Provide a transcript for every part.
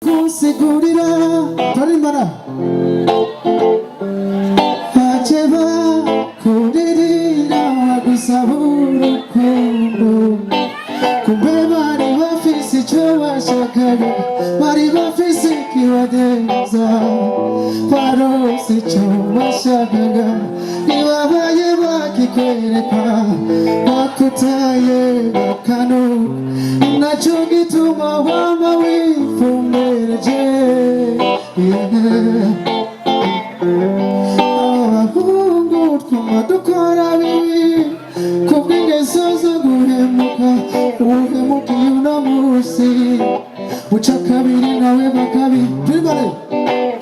kusigurira tarimbana hacheba kuririra wagusaba urukundo kumbe bari bafise icyo bashakaga bari bafise ikibagenza barose icyo bashakaga ntibabaye bakikwereka bakutaye bakanu nacyo gituma wama wifumbereje abahungu twuma dukora bibi kubw'ingeso zo guhemuka uhemukiye uno munsi uca kabiri nawe bakabiri twibare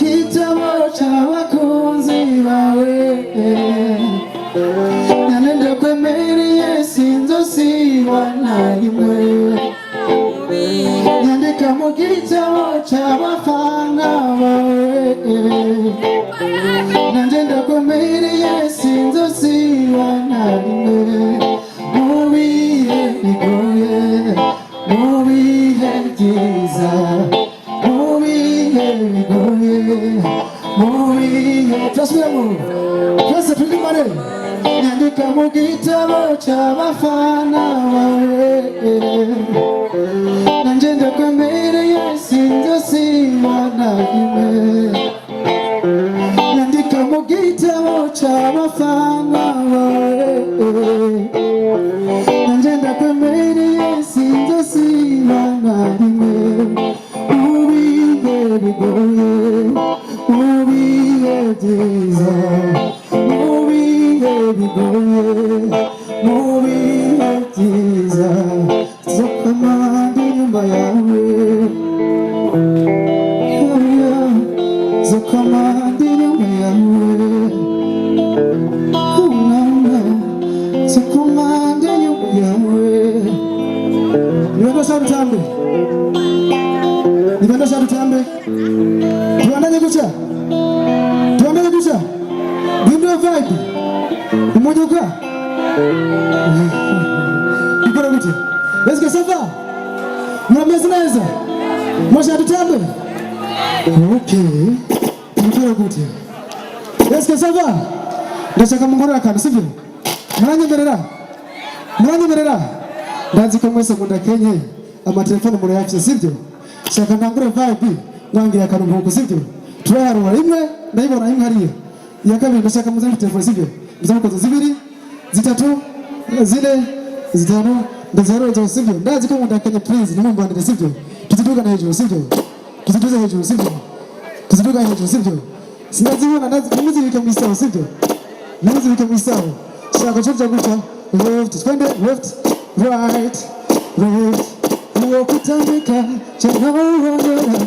gitabo c'abakunzi bawe nanende kwemereye sinzosiba na rimwe nyandika mu gitabo c'abafana bawe nanje ndakwemereye sinzosiba na rimwe mu bihe bigoye mu bihe byiza mu bihe bigoye mu bihe twasubiramo twese turimare nyandika mu gitabo c'abafana bawe nanje ndakwemereye sinzosiba na rimwe nyandika mu gitabo c'abafana bawe nanje ndakwemereye sinzosiba na rimwe mu bihe bigoye mu bihe byiza mu bihe bigoye mu bihe byiza zokamanda inyuma yawe zokamanda inyuma yawe zokamanda inyuma yawe nibandosha rutambe nibandosha rutambe tuandanye kucha tuandanye kucha Bindo vibe umojuka ikora gute let's go safa mwamezineza mosha tutambe okay ikora gute let's go safa ndashaka mungorora kandi sivyo muranyemerera ndazi ko mwese munda Kenya amatelefone muri yacu sivyo shaka ndangure vibe mwangira akanumbuko sivyo turarura rimwe ndayibona imwe hariya ya kabiri ndashaka muzane telefone sivyo muzamukoze zibiri zitatu zine zitano ndazaro sivyo ndazi ko munda Kenya please nimumbandire sivyo tuziduga na hejuru sivyo tuziduza hejuru sivyo tuziduga hejuru sivyo sinazibona ndazi muzibike mu isaho sivyo muzibike mu isaho shaka chocha gucha left twende left right left uokutamika chanawongera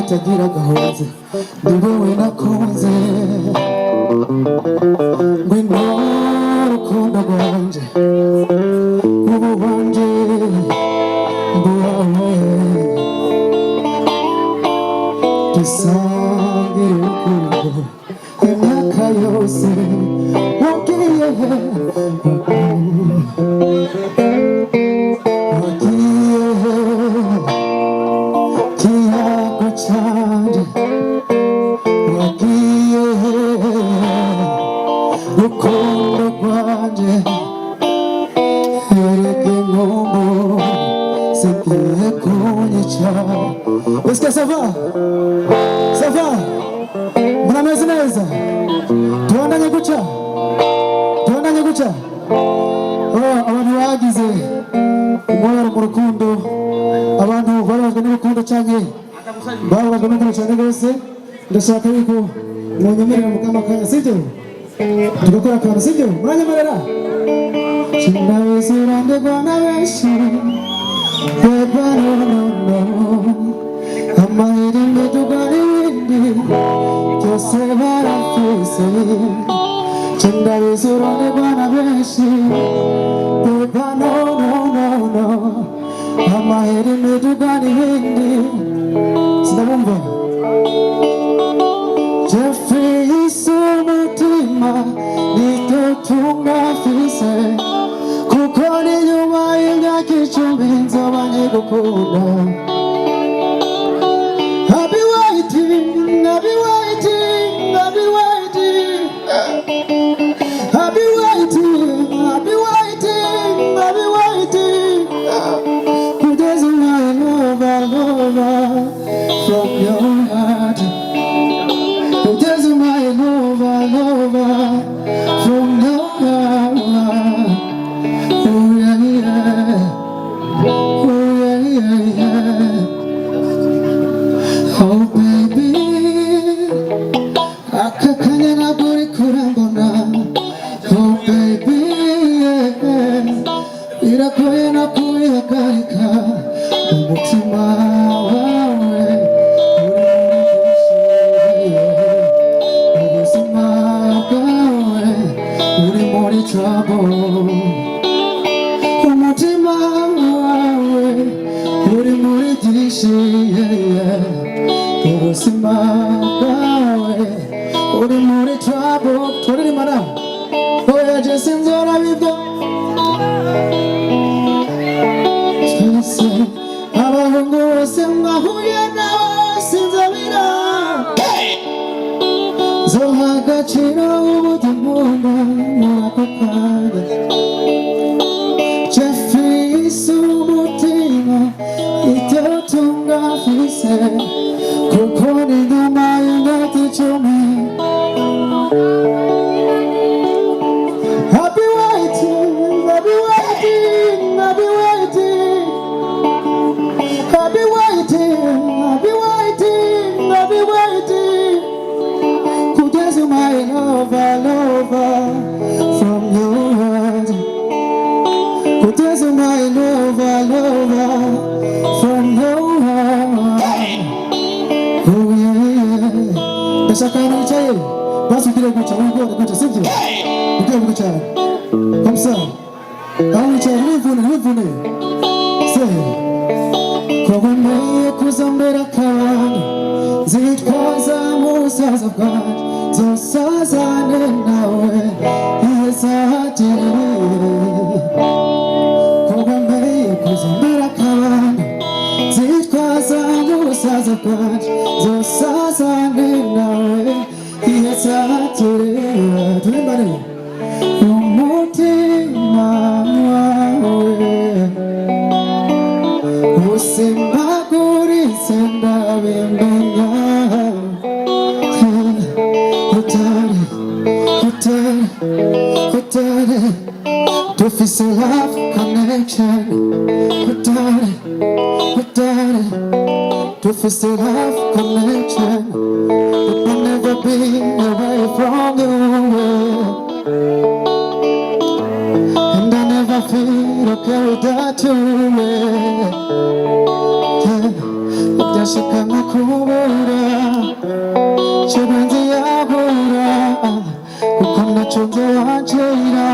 tagira gahoze niwowe nakunze ngwino rukundo rwanje ubu wanje mbuwawe dusangire urukundo imyaka yose wagiye Est-ce que ça va? Ça va? Mnameze neza? Tuandanye guca? Tuandanye guca? Abantu bagize umubabaro mu rukundo, abantu bababajwe n'urukundo canke bababajwe n'urukundo cane rwose, ndashaka yuko mwonyemerera mukama kanya, sibyo? Tugakora akantu, sibyo? Muranyemerera? Sindabizi urandegwa na benshi, beba no amahiri n'imiduga n'ibindi byose barafise. Sindabizi urandegwa na benshi, beba no amahiri n'imiduga n'ibindi. Sindabumva Jeffrey isumutima nito tungafise, kuko ni nyuma y'imyaka 10 nzoba nkigukunda. I'll be waiting, I'll be waiting, I'll be waiting, I'll be waiting, I'll be waiting, I'll be waiting. There's my love from your heart. There's my love from your heart. Oh yeah, yeah. Oh yeah, yeah. Oh baby, akakanya naguri kurambona. Oh baby, irakoye nakuyagarika umutima wawe ubuzima bwawe uri muri trouble. Umutima wawe uri muri byinshi, ubuzima bwawe uri muri trouble. Turirimana oya je sinzora bibyo twese abahungu bose mwahuye nawe sinzabira zoha agaciro ubudumunda mwako kanya. Jeffrey isumutima ito tungafise, kuko ni nyuma y'imyaka 10. I'll be waiting, I'll be waiting, I'll be waiting, I'll be waiting, I'll be waiting, I'll be waiting. Kugeza my lover from your heart. Kugeza my lover from your heart. Oh yeah. Ndashaka nicaye basi ugire guca wigore sibyo? Ugire guca comme ça. Aho wicaye wivune se kogomeye kuzambera kabana zitwaza musaza bwanjye zosazane nawe ihezatire. Kogomeye kuzambera kabana zitwaza musaza bwanjye zosazane nawe ihezatire. Turimbane umutima wawe usimbaguritse ndabimenya. Utare dufise love connection. Utare dufise love connection. It will never be away from you. And I never feel okay without you. Udashaka nakubura chibanzi yabura, kuko naco nzowacira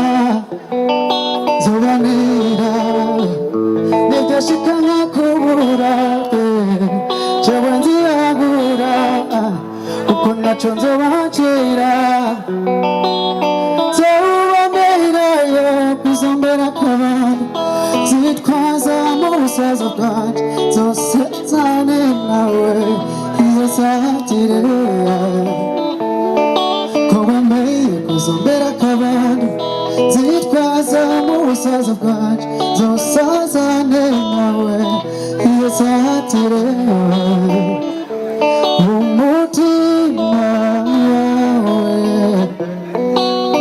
zobanira. Udashaka nakubura chibanzi yabura, kuko naco nzowacira musaza bwanjye zose zane nawe iyo satire ko wemeye kuzombera akabando zitwaza musaza bwanjye zose zane nawe iyo satire umutima wawe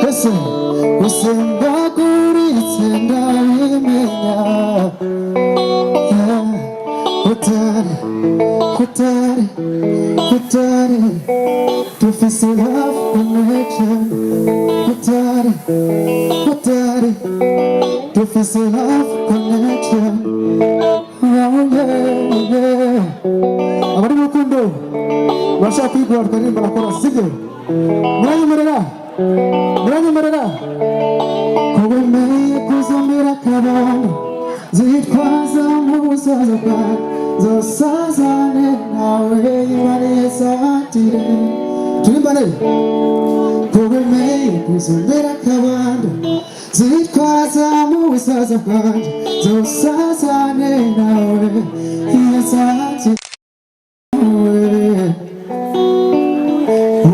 kese usembaguritse ndabimenya utari utari utari dufise love connection utari utari dufise love connection abari mu rukundo bashaka kwigura tukaririmba na kora sibyo muranyemerera ko wemeye kuzombera akabando zitwaza mu busaza bwawe zosazane nawe ibariye satire turimbane ko wemeye kuzombera akabando zitwaza mu busaza bwanjye zosazane nawe iyo satire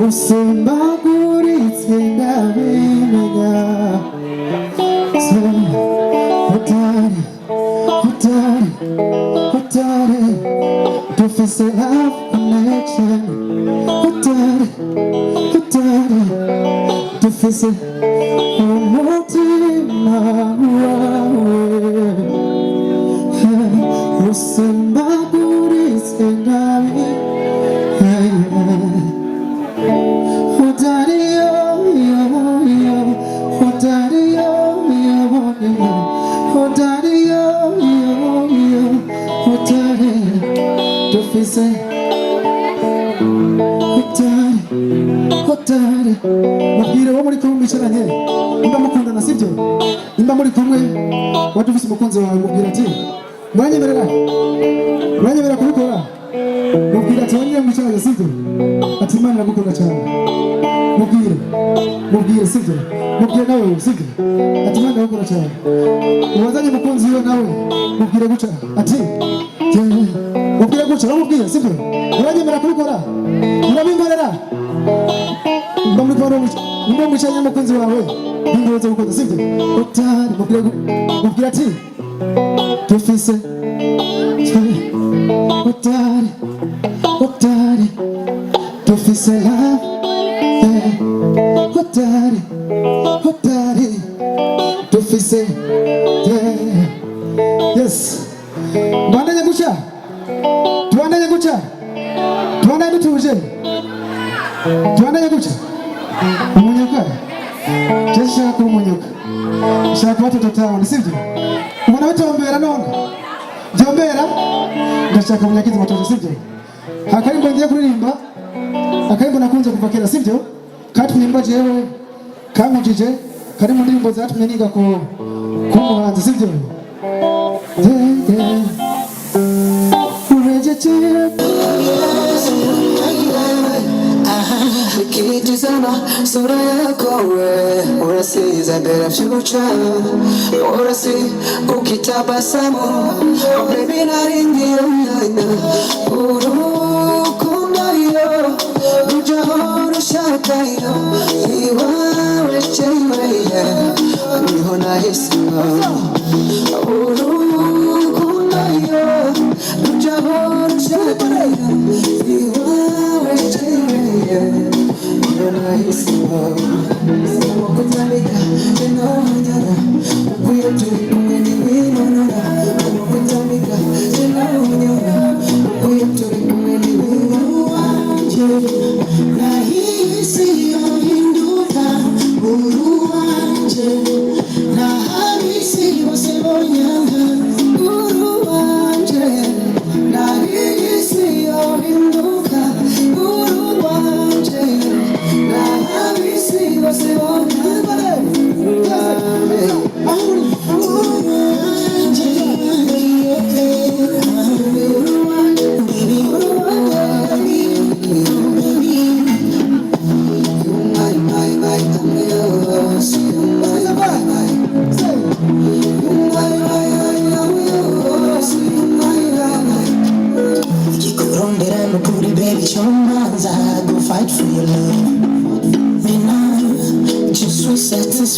usimbaguritse ndabimenya utari utari utari dufise love connection utari utari dufise umutima wawe usimbaguritse ndabimenya mubwire wo muri kumwe mwicaranye nimba mukundana sibyo nimba muri kumwe wadufise umukunzi wawe mubwira ati muranyemerera kubikora mubwira ati wanyine mwicaranye sibyo ati Imana iragukunda cyane mubwire sibyo mubwire nawe sibyo ati Imana iragukunda cyane uwazanye umukunzi we nawe mubwire guca ati mubwire guca mubwire sibyo muranyemerera kubikora murabimbarera nimba mwicaranye umukunzi wawe ningoze gukunda sibyo utari mubwire ati dufise utari dufise love utari dufise yes tubandanye guca tubandanye dutuje tubandanye guca umunyoka shaka kuba umunyoka shaka watoto tawe sibyo ubona bitombera none byombera ndashaka munyakizi watoto sibyo hakarimbo ngiye kuririmba akarimbo nakunze kuva kera sibyo katwimba jewe kankujije kari mu ndirimbo zatumye niga ku muhanzi sibyo Ukitizama sura yako we unasiza mbele future unasi ukitabasamu oh baby naringia mwana urukunda yo ujahoro shakayo iwawe chewe niho nahisima urukunda yo ujahoro shakayo iwawe chewe nice love. Kutamika tena unyara ukuyatu kumeni winonora. Kutamika tena unyara ukuyatu kumeni winonora. Na hisi yohinduka uruwanje. Na harisi wasebonyanga uruwanje. Na hisi yohinduka uruwanje. Na habisi wasebonyanga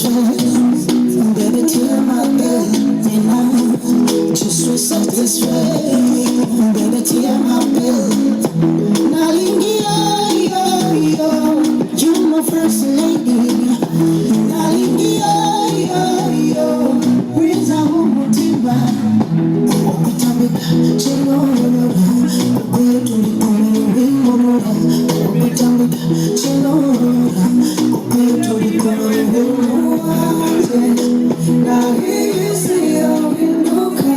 satisfied. Baby, tear my bed, you know, just so satisfied. Baby, tear my bed. Nalingia, yo, you're my first lady. Nalingia, yo, breathe out mutimba. Okutambika, chino, okuye tulikome wimorora. Okutambika, chino, okuye tulikome wimorora. Na hisi yo inuka,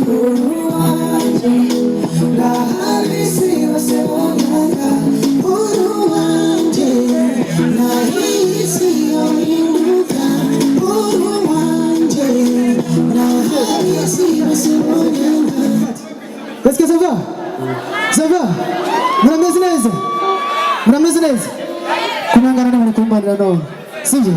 uruwaje. Na halisi wasemonyanga, uruwaje. Na hisi yo inuka, uruwaje. Na halisi wasemonyanga. Est-ce que ça va? Ça va? Mnameze neza? Mnameze neza? Kunangana na mkumbanira no. Sivyo?